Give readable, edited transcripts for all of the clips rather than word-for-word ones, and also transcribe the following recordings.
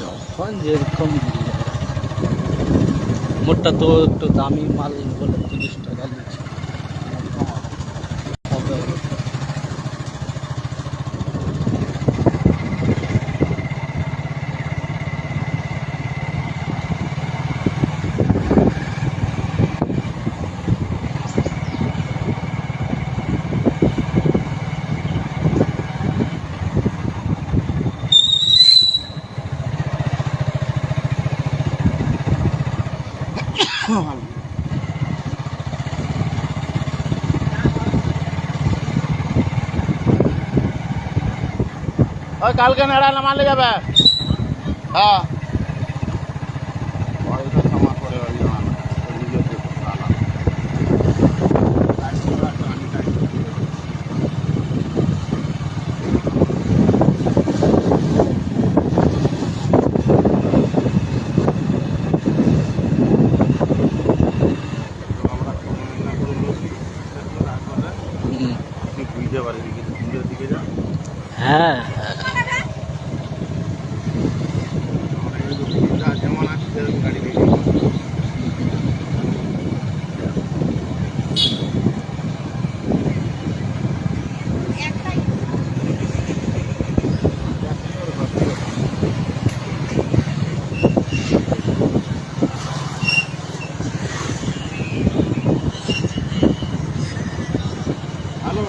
যখন যেরকম মোটটা তো একটু দামি মাল বলে 30 টাকা নিচ্ছে। কালকে নেড়া নামালে যাবে। হ্যাঁ হ্যাঁ যেমন আছে সেরকম গাড়ি হ্যালো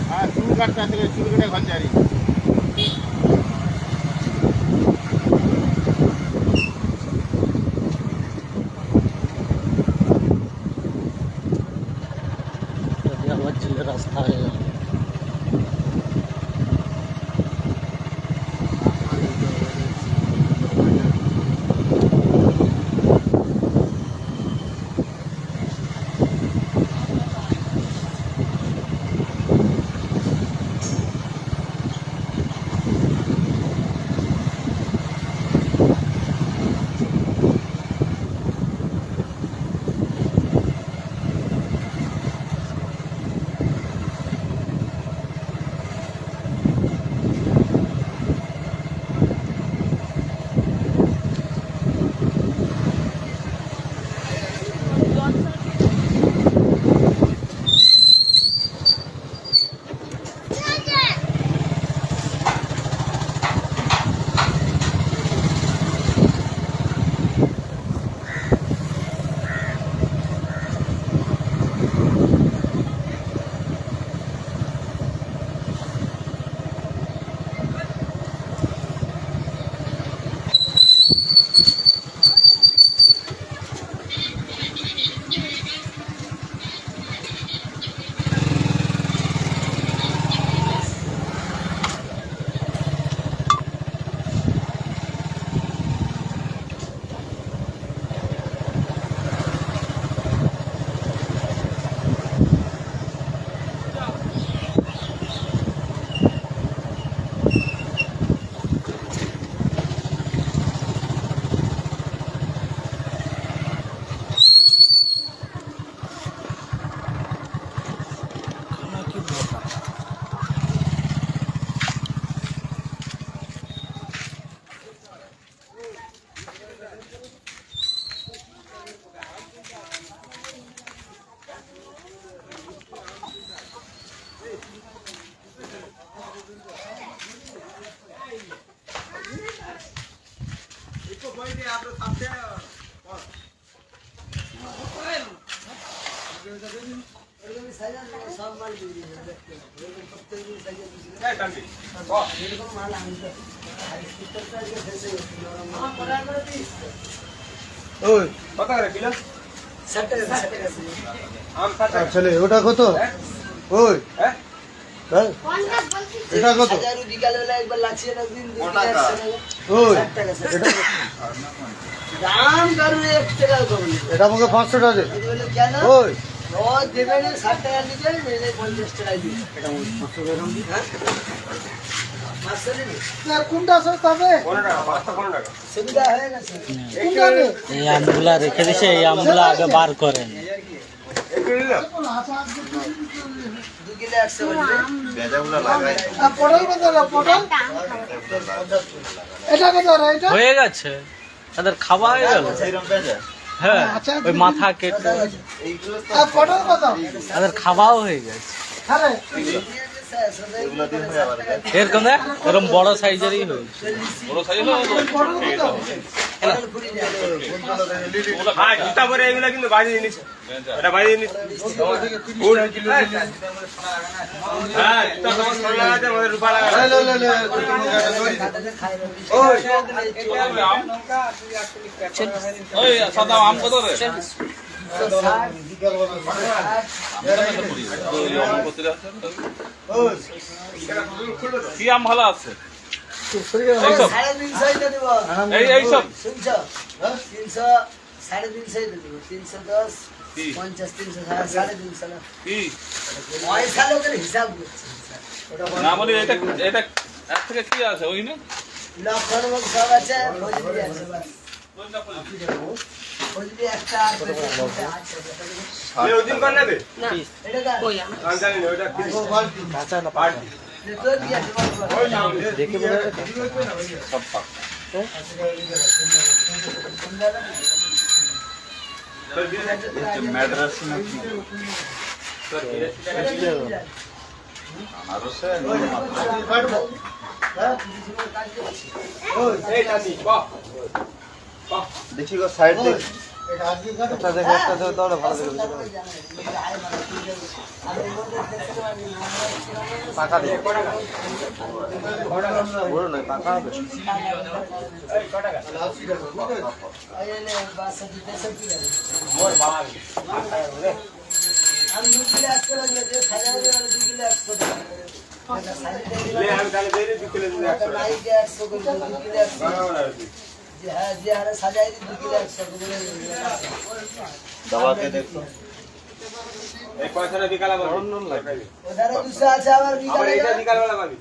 হ্যাঁ চুল কাটতে থেকে চুল কেটে ঘর জারি আমার ছেলে রাস্তা হয়ে গেল। ছেলে ওটা কত? ওই এটা কত? বিকালবেলা একবার লাচিয়ে রাখবেন ওই দাম কারণ 1 টাকা কম এটা আমাকে 500 টাকা দে। কেন ওই ও দেবেন 60 টাকা নিতে মেলে 50 টাকা দিই এটা 500 টাকা দিই হ্যাঁ 500 দিন না কোনটা সস্তা হবে? সুবিধা হয়ে গেছে এই আমগুলা রেখে দিছে, এই আমগুলা আগে বার করেন। 2 কিলো 100 বলবে আর পটল কত রে পটল এটা কত রে এটা হয়ে গেছে তাদের খাওয়া হয়ে গেল হ্যাঁ আচ্ছা, ওই মাথা কেটে আর পটল কত তাদের খাওয়াও হয়ে গেছে আরে এরকম দেখ এরকম বড় সাইজেরই হয়েছে বড় সাইজ হলো পটল কত হ্যাঁ জুতা পরে এগুলো কিন্তু বাজি জিনিস এটা বাজি জিনিস হ্যাঁ জুতা তোমার সোনা লাগাতে আমাদের রূপা লাগাতে লে লে লে ওই সাদা আম কত রে কি আম ভালো আছে এইসব 350 দিয়ে দেব এইসব শুনছো 300 350 দিয়ে দেব 310 কি 50 300 350 কি পয়সা লোকের হিসাব করছে না বলি এটা এটা এর থেকে কি আছে ওই না লক্ষণ মুখ সব আছে ফজলি আছে বাস ফজলি একটা আর ফজলি আছে ওদিন কর নেবে এটা কার আমি জানি না ওটা কি পার্টি তো দিয়ে আছে ওই নাম দেখে বলে সব পাক ম্যাড্রাস না কি এই নানি বাহ দেখি গো সাইড দেখ এটা আজকে কত একটা দেখে একটা দেখে দাও ভালো দেখে পাকা দে বড় নয় পাকা হবে আমি 2 কিলো 100 লাগবে যে খাইয়া হবে 2 কিলো 100 টাকা ले हम डाले दे दे 2 किलो दे तो नहीं के 100 को 2 किलो 100 जी हां जी हां सजाई 2 किलो 100 को दवा के देखो এই পয়সাটা বিকালা করো उधर दूसरा আছে আবার আবার বিকালে এটা বিকাল বেলা পাবি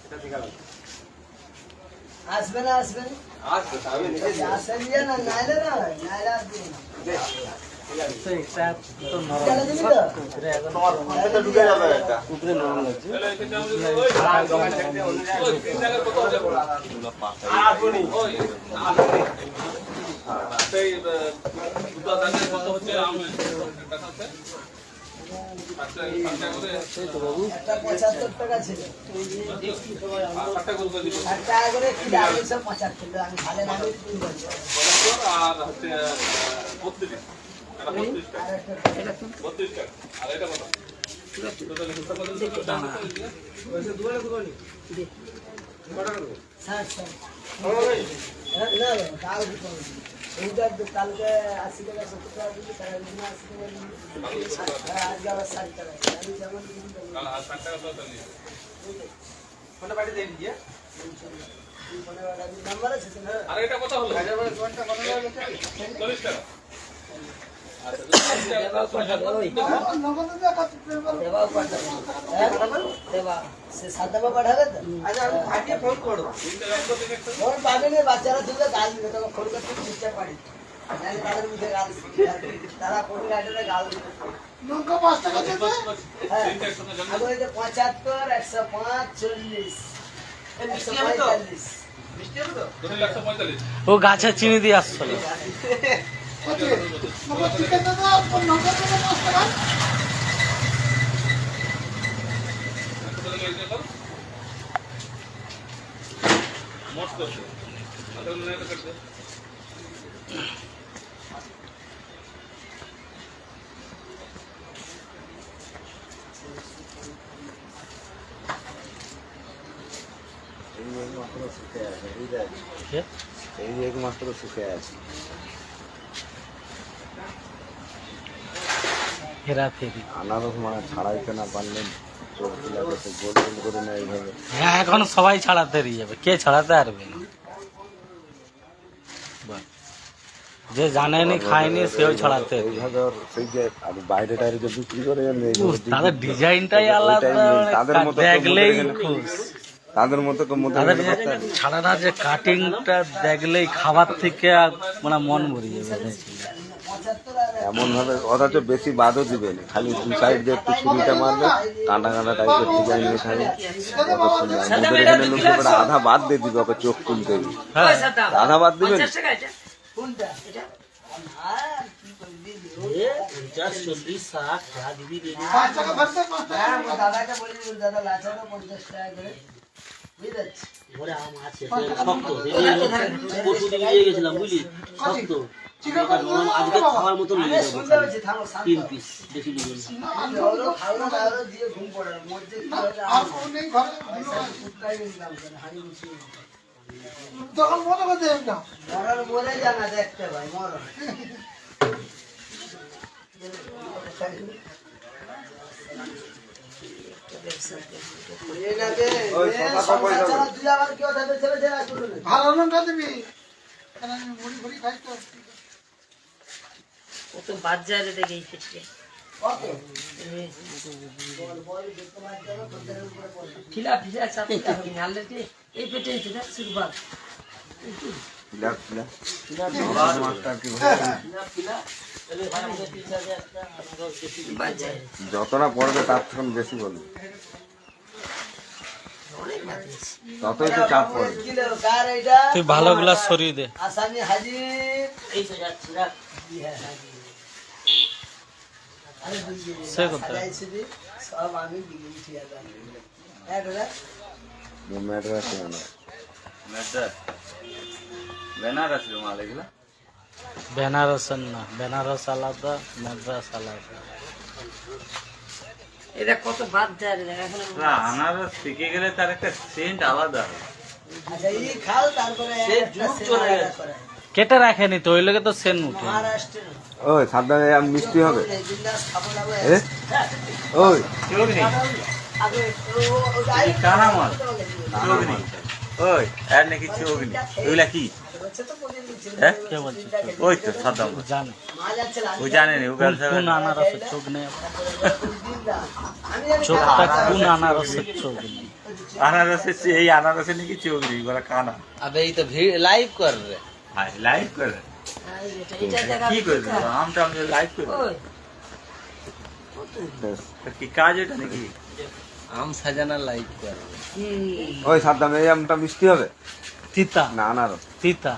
এটা বিকাল আসবে না আসবে না আজ তো আমি নিজে আসে নিয়ে না নাইলে না নাইলে আসবে বিকালে দিবি তো তোমার ফোনটা তো ঢুকে যাবে এটা উপরে নরম লাগছে তাহলে এটা ওই দোকান থেকে অন্য জায়গায় ওই তিন টাকার কত হতে পারে আসুনি ওই সেই দুটো দাঁড়িয়ে কত হচ্ছে আম টাকা আছে আচ্ছা টাকা করে একটা 75 টাকা ছিল 60 টাকা করে দিব 60 টাকা করে কি দাম 75 আমি ভালো না আমি কিনবো আর হচ্ছে 32 এটা 32 টাকা আর একটা 32 টাকা আর এটা কত টোটাল হিসাব করে দিতে দাম ওইসব দোকানে দোকানে 60 না না কাল দিতে এইটা কালকে 80 টাকা 70 টাকা দিবি তার দিন 80 টাকা আজ আবার 60 টাকা আমি যেমন কাল 60 টাকা তো নিয়ে ফোনটা পাঠিয়ে দেন দিয়া নাম্বার আছে তো আর এটা কত হলো 40 টাকা আচ্ছা নগদ দিয়ে কত দেবা পাঠাবে দেবা সে সাদাবা পাঠাবে তো আচ্ছা আমি ফাটিয়ে ফোন করো ফোন পাবে না বাচ্চারা তুলে গাল দিবে তখন ফোন করতে চেষ্টা পারি জানি তাদের মুখে গাল তারা ফোন গাড়িতে গাল দিবে নৌকা 5 টাকা দিতে হ্যাঁ তিনটা একসাথে জমা আগে 75 105 40 145 টোটাল 145 ও গাছে চিনি দিয়ে আসছিল কত নগদ টিকেট দাও নগদ দিয়ে 5 টাকা মোট করছে আচ্ছা না এটা করতে এই এক মাত্র শুকে আছে হেরাফেরি আনারস মানে ছাড়াইতে না পারলেন চোখ লাগাতে গোল গোল করে না এইভাবে হ্যাঁ এখন সবাই ছাড়াতে দিয়ে যাবে কে ছাড়াতে পারবে না বাহ। যে জানেনি খায়নি সেও ছাড়াতে পারবে। এইভাবে ওর সেই যে আর বাইরে টাইরে যে বিক্রি করে উফ, তাদের ডিজাইনটাই আলাদা তাদের মতো তো দেখলেই মনে হয় খুশ তাদের মতো তো মতো তাদের যে ছাড়াটা যে কাটিংটা দেখলেই খাবার থেকে মানে মন ভরিয়ে যাবে। 75 আর এমন ভাবে অথচ বেশি বাদও দিবে না, খালি দু সাইড দিয়ে একটু ছুরিটা মারবে, কাঁটা কাঁটা টাইপের ডিজাইন নিয়ে থাকবে, কত সুন্দর। ওদের এখানে লোক ওটা আধা বাদ দিয়ে দিবে, ওকে চোখ তুলতে দিবে, আধা বাদ দিবে না। কোনটা এটা আর কি করবি রে? 50, 40, 60 যা দিবি দিবি। 5 টাকা ভরতে 5 টাকা হ্যাঁ আমার দাদাকে বলি দাদা লাচারও 50 টাকা করে বুঝেছ? ঘরে আম আছে শক্ত পশু দিকে নিয়ে গেছিলাম বুঝলি, শক্ত চিকেন এটা নরম, আজকে খাওয়ার মতো লেগে যাবে। শুনতে পাচ্ছি থামো 3 পিস বেশি দিবেন খাওয়া খাওয়া দিয়ে ঘুম পড়ে না মধ্যে কি হচ্ছে আর কোন নেই ঘরে কুত্তাই নিলাম কেন হাড়ি মুছি তখন মনে করতে না মরার বলে জানা দেখতে ভাই মরণ ভালো লঙ্কা দিবি কারণ আমি মুড়ি মুড়ি খাই তো ও তো বাজারে দেখে এসেছে ঠিলা ঠিলা চাপতে হবে নালে এই পেটে এসে দেখ সুরবাদ পিলা পিলা মাস্টার কি ভাবে বাজারে যতটা পড়বে তার থেকে বেশি বলবে, ততই তো চাপ পড়বে। তুই ভালো গ্লাস সরিয়ে দে। আসামি হাজির এই তো যাচ্ছে রাখ সে কথা সাজাইছিলি সব আমি বিলি ঠিক আছে হ্যাঁ দাদা ম্যাটার আছে না, বেনারসি রুমাল এগুলা বেনারসের না, বেনারস আলাদা, মাদ্রাস আলাদা। এটা কত বাজারে দেখ এখন আনারস শিখে গেলে তার একটা সেন্ট আলাদা। আচ্ছা এই খাও তারপরে সে যুগ চলে গেছে। কেটে রাখেনি তো, ওই লোকে তো সেন উঠে। মহারাষ্ট্রের ওই সাবধানে মিষ্টি হবে বিন্দাস খাবো না এ ওই আগে কানা মাল চোগনি, ওই আর নাকি চোগনি, ওইগুলা কি? হ্যাঁ? কে বলছে? ওই তো সাদা মাল। জানে ওই জানে নি, ও ব্যবসা কোন আনারসের চোখ নেই, চোখটা কোন আনারসের চোখ নেই। আনারসের এই আনারসের নাকি চোগনি, বলা কানা। আবে এই তো লাইভ কর রে। হ্যাঁ লাইভ করে এটা দেখা কি করে আমটা আমি লাইভ করে ওই কি কাজ এটা নাকি? আম সাজানা লাইভ কর। ওই সাবধানে এই আমটা মিষ্টি হবে তিতা না আনারস তিতা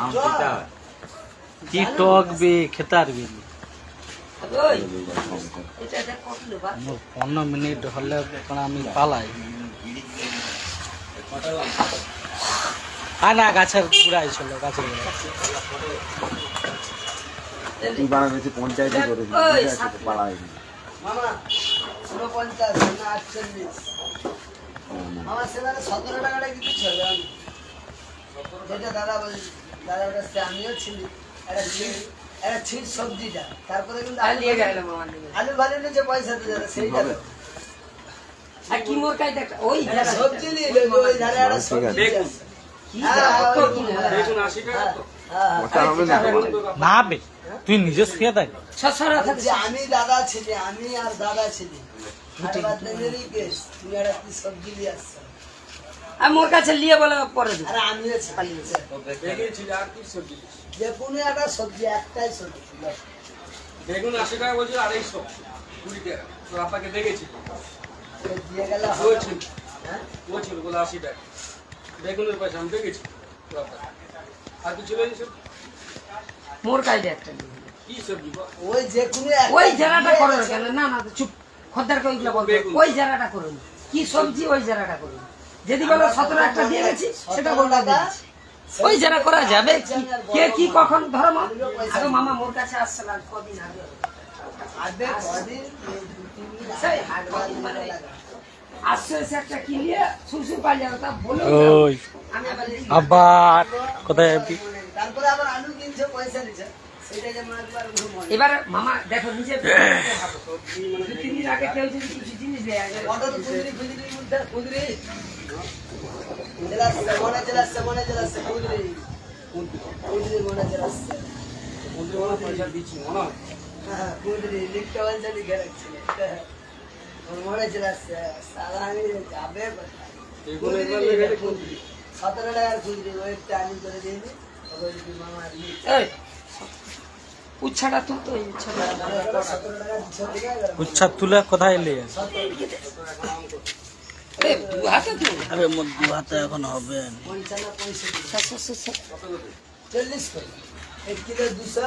আম পিতা হয়। কি টক বে খেতার বি। ওই এটা দেখ কত লোবা 15 মিনিট হলে আমি পালাই। না গাছের গুড়াই ছিল, গাছের গুড়াই। কি বানাবেছি পঞ্চায়েতে করেছি, পাড়ায় মামা 49 না 48 মামা সেখানে 17 টাকাটা কিন্তু ছিল আমি যেটা দাদা বলি দাদার কাছে আমিও ছিলি একটা ছিট সবজিটা তারপরে কিন্তু নিয়ে গেল মামা আলু ভালো নিচে পয়সা দিয়ে যাবে সেইটা তো। আর কি মোর কাই দেখ ওই একটা সবজি নিয়ে ওই ধারে একটা সবজি আছে। কি হ্যাঁ, কত ওই কি দেখুন 80 টাকা তো হ্যাঁ ওটা হবে না না বে তুই নিজে শুয়ে থাক। 600 টাকা যে আমি দাদা ছিলি আমি আর দাদা ছিলি কেস তুমি একটা কি সবজি নিয়ে আসছো আর মোর কাছে নিয়ে বলে পরে দিই আরে আমিও ছিলি যে কোনো একটা সবজি একটাই সবজি বেগুন 80 টাকা বলছিল 250 20 টাকা তো আপনাকে দেখেছি তো দিয়ে গেলে ও হবে ছিল হ্যাঁ বলছিল বলে 80 টাকা বেগুনের পয়সা আমি দেখেছি তো আপনাকে আর কিছু নেই সব মোর কাই দেখ একটা কি সবজি বা? ওই যে কোনো ওই জায়গাটা করো না কেন না না চুপ খদ্দার কইগুলো বলবো ওই জায়গাটা করুন কি সবজি ওই জায়গাটা করুন যদি বলো 17 একটা দিয়ে গেছি সেটা বলবো ওই জায়গা করা যাবে কে কি কখন ধর্ম আগে মামা মোর কাছে আসছিল আর কদিন আগে আদে কদিন সেই মানে আসছে এসে একটা কিনিয়ে সুসুর পালিয়ে তা বলে ওই আমি আবার আবার কোথায় যাবি? তারপরে আবার আলু কিনছে পয়সা দিছে সেটা যে মারবার মনে এবার মামা দেখো নিজে 2-3 দিন আগে কেউ যদি কিছু জিনিস দেয় আগে অর্ডার কুদরি কুদরি মধ্যে কুদরি জেলাচ্ছে কুদরি কুদরি মনে জেলাচ্ছে বন্ধু আমার পয়সা দিচ্ছি মনে হয় হ্যাঁ কুদরি লিখতে বলছে লিখে রাখছিল মনে ছিল সারা আমি যাবে কোথায়? এগুলো একবার লেগে খুঁজবি। 17 টাকার খুচরি ওই টানি করে দিয়েছি ওই যদি মামা দিয়ে এই উচ্ছাটা তুলতো এই উচ্ছাটা 17 টাকা দিচ্ছে দিকে উচ্ছা তুলে কোথায় এলে এই দু হাতে তুল আরে মোর দু হাতে এখন হবে না। 55 65 স্যার, স্যার, স্যার, স্যার। 40 করে 1 কিলো 200